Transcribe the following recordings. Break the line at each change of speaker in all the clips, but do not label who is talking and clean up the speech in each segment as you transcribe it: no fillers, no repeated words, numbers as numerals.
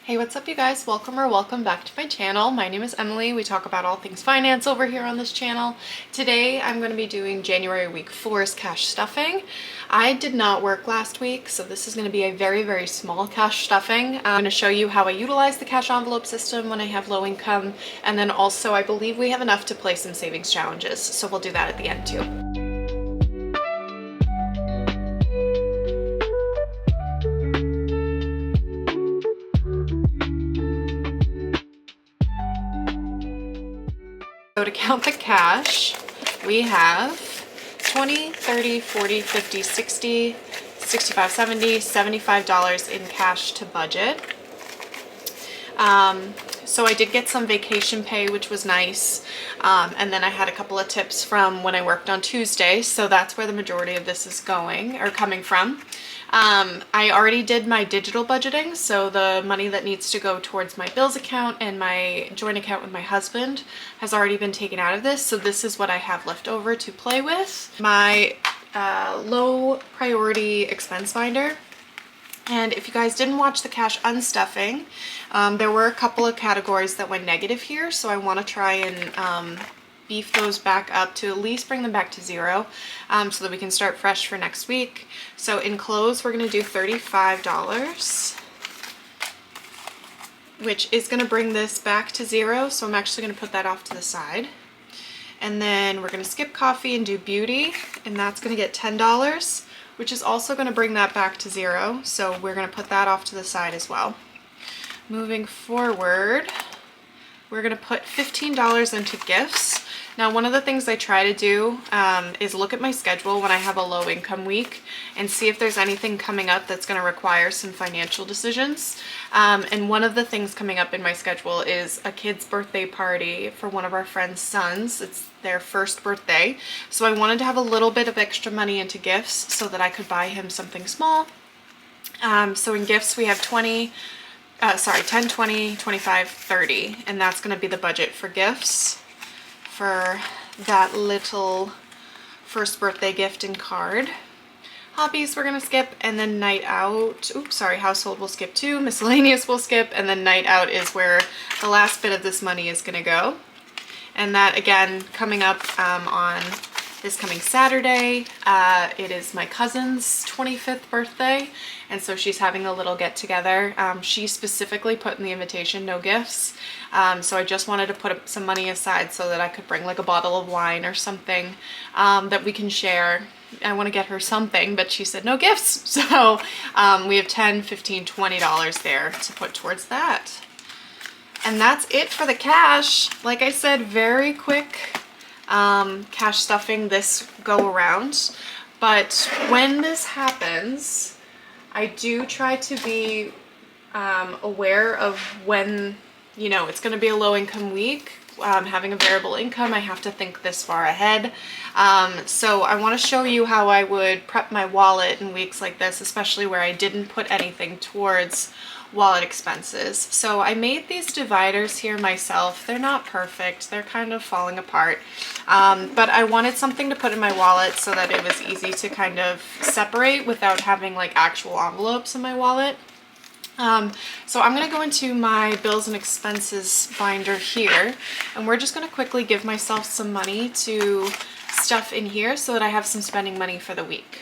Hey, what's up you guys? Welcome back to my channel. My name is Emily. We talk about all things finance over here on this channel. Today I'm going to be doing January week 4's cash stuffing. I did not work last week, so this is going to be a very small cash stuffing. I'm going to show you how I utilize the cash envelope system when I have low income, and then also I believe we have enough to play some savings challenges, so we'll do that at the end too. So to count the cash, we have 20, 30, 40, 50, 60, 65, 70, $75 in cash to budget. So I did get some vacation pay, which was nice. And then I had a couple of tips from when I worked on Tuesday. So that's where the majority of this is going or coming from. I already did my digital budgeting, so the money that needs to go towards my bills account and my joint account with my husband has already been taken out of this, so this is what I have left over to play with. My low priority expense binder. And if you guys didn't watch the cash unstuffing, there were a couple of categories that went negative here, so I want to try and beef those back up to at least bring them back to zero, so that we can start fresh for next week. So in clothes, we're going to do $35, which is going to bring this back to zero, so I'm actually going to put that off to the side. And then we're going to skip coffee and do beauty, and that's going to get $10, which is also going to bring that back to zero, so we're going to put that off to the side as well. Moving forward, we're going to put $15 into gifts. Now, one of the things I try to do is look at my schedule when I have a low income week and see if there's anything coming up that's going to require some financial decisions. And one of the things coming up in my schedule is a kid's birthday party for one of our friends' sons. It's their first birthday. So I wanted to have a little bit of extra money into gifts so that I could buy him something small. So in gifts, we have 10, 20, 25, 30, and that's going to be the budget for gifts for that little first birthday gift and card. Hobbies we're going to skip, and then night out, household we'll skip too, miscellaneous we'll skip, and then night out is where the last bit of this money is going to go. And that, again, coming up on this coming Saturday, it is my cousin's 25th birthday, and so she's having a little get together. She specifically put in the invitation no gifts, so I just wanted to put some money aside so that I could bring like a bottle of wine or something that we can share. I want to get her something, but she said no gifts, so we have $10, $15, $20 there to put towards that. And that's it for the cash. Like I said, very quick cash stuffing this go around, but when this happens, I do try to be aware of when, you know, it's going to be a low income week. Having a variable income, I have to think this far ahead. So I want to show you how I would prep my wallet in weeks like this, especially where I didn't put anything towards wallet expenses. So I made these dividers here myself. They're not perfect. They're kind of falling apart. But I wanted something to put in my wallet so that it was easy to kind of separate without having like actual envelopes in my wallet. So I'm going to go into my bills and expenses binder here, and we're just going to quickly give myself some money to stuff in here so that I have some spending money for the week.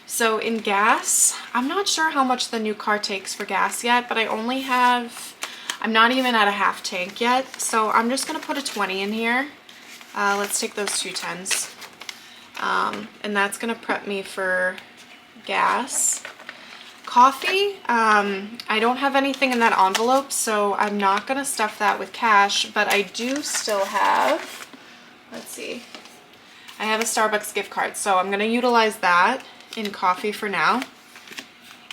So in gas, I'm not sure how much the new car takes for gas yet, but I'm not even at a half tank yet, so I'm just going to put a 20 in here. Let's take those two 10s. And that's going to prep me for gas. Coffee, I don't have anything in that envelope, so I'm not going to stuff that with cash, but I do still have, let's see, I have a Starbucks gift card, so I'm going to utilize that in coffee for now.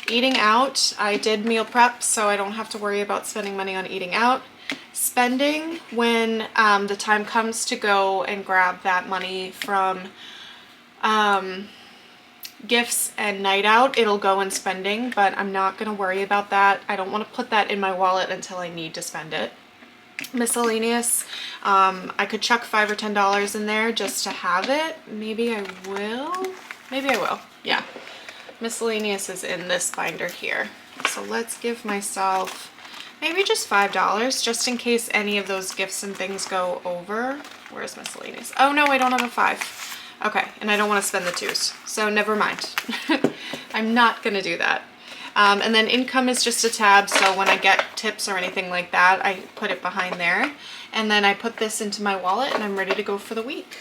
Eating out, I did meal prep, so I don't have to worry about spending money on eating out. Spending, when the time comes to go and grab that money from gifts and night out, it'll go in spending, but I'm not going to worry about that. I don't want to put that in my wallet until I need to spend it. Miscellaneous, I could chuck $5 or $10 in there just to have it. Maybe I will. Yeah. Miscellaneous is in this binder here. So let's give myself Maybe just $5, just in case any of those gifts and things go over. Where's miscellaneous? Oh no, I don't have a 5. Okay, and I don't want to spend the 2s, so never mind. I'm not gonna do that. And then income is just a tab, so when I get tips or anything like that, I put it behind there. And then I put this into my wallet and I'm ready to go for the week.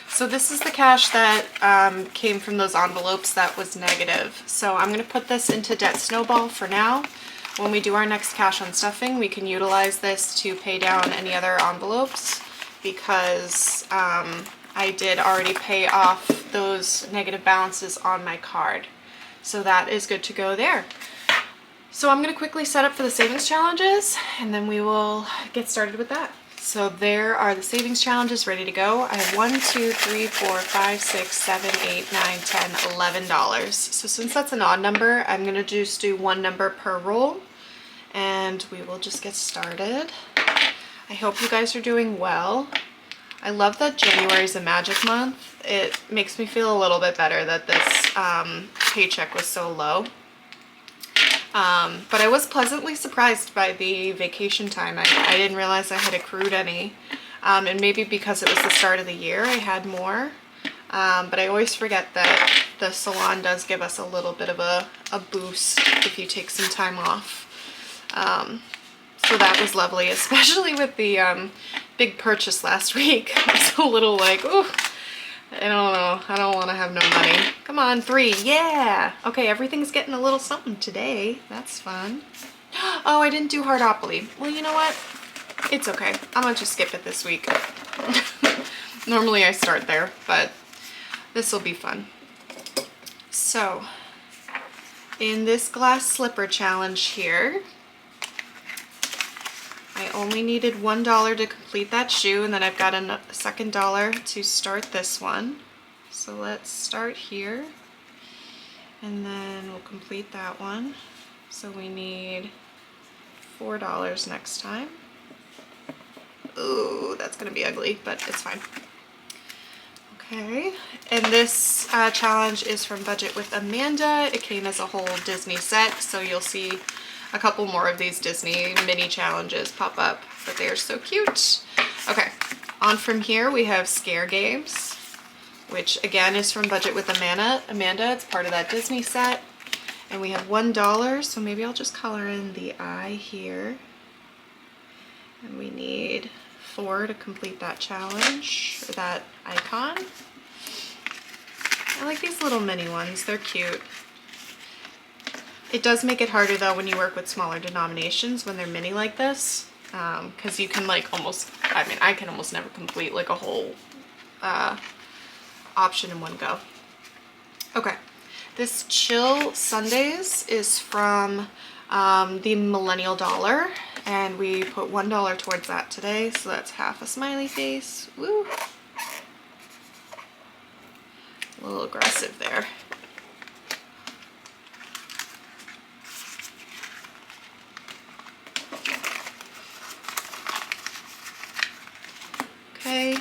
So this is the cash that came from those envelopes that was negative. So I'm gonna put this into Debt Snowball for now. When we do our next cash on stuffing, we can utilize this to pay down any other envelopes because I did already pay off those negative balances on my card. So that is good to go there. So I'm gonna quickly set up for the savings challenges and then we will get started with that. So there are the savings challenges ready to go. I have 1, 2, 3, 4, 5, 6, 7, 8, 9, 10, $11. So since that's an odd number, I'm gonna just do one number per roll and we will just get started. I hope you guys are doing well. I love that January is a magic month. It makes me feel a little bit better that this paycheck was so low. But I was pleasantly surprised by the vacation time. I didn't realize I had accrued any. And maybe because it was the start of the year, I had more. But I always forget that the salon does give us a little bit of a boost if you take some time off. So that was lovely, especially with the big purchase last week. I was a little like, ooh, I don't know. I don't want to have no money. Come on, 3. Yeah. Okay, everything's getting a little something today. That's fun. Oh, I didn't do Heartopoly. Well, you know what? It's okay. I'm going to just skip it this week. Normally I start there, but this will be fun. So, in this glass slipper challenge here, I only needed $1 to complete that shoe, and then I've got a second dollar to start this one. So let's start here, and then we'll complete that one. So we need $4 next time. Ooh, that's gonna be ugly, but it's fine. Okay, and this challenge is from Budget with Amanda. It came as a whole Disney set, so you'll see a couple more of these Disney mini challenges pop up, but they are so cute. Okay, on from here we have Scare Games, which again is from Budget with Amanda. It's part of that Disney set. And we have $1, so maybe I'll just color in the eye here. And we need 4 to complete that challenge, or that icon. I like these little mini ones, they're cute. It does make it harder though when you work with smaller denominations when they're mini like this, because you can like almost, I mean, I can almost never complete like a whole option in one go. Okay, this Chill Sundays is from the Millennial Dollar, and we put $1 towards that today, so that's half a smiley face. Woo! A little aggressive there. Okay,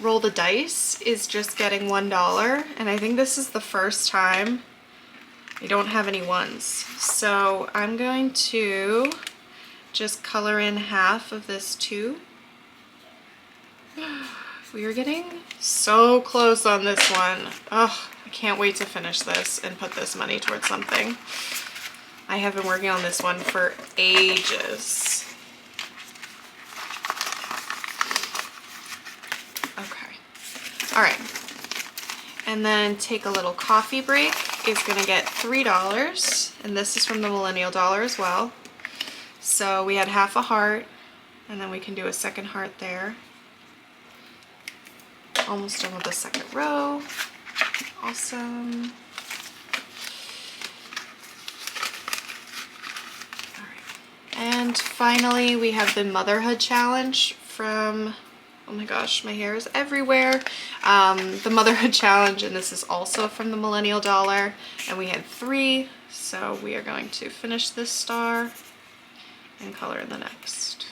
Roll the Dice is just getting $1, and I think this is the first time I don't have any ones. So I'm going to just color in half of this 2. We are getting so close on this one. Oh, I can't wait to finish this and put this money towards something. I have been working on this one for ages. Okay. All right. And then Take a Little Coffee Break is gonna get $3, and this is from the Millennial Dollar as well. So we had half a heart, and then we can do a second heart there. Almost done with the second row. Awesome. All right. And finally, we have the Motherhood Challenge from, oh my gosh, my hair is everywhere. The Motherhood Challenge, and this is also from the Millennial Dollar, and we had 3, so we are going to finish this star and color in the next.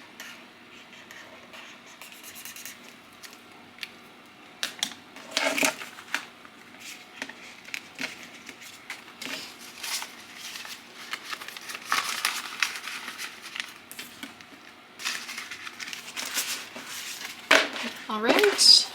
All right.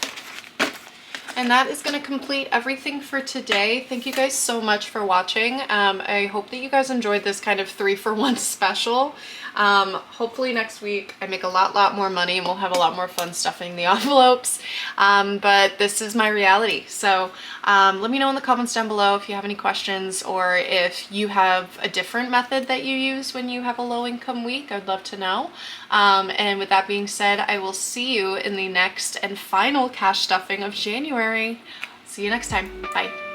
And that is going to complete everything for today. Thank you guys so much for watching. I hope that you guys enjoyed this kind of 3-for-1 special. Hopefully next week I make a lot more money and we'll have a lot more fun stuffing the envelopes. But this is my reality. So let me know in the comments down below if you have any questions or if you have a different method that you use when you have a low income week. I'd love to know. And with that being said, I will see you in the next and final cash stuffing of January. See you next time. Bye.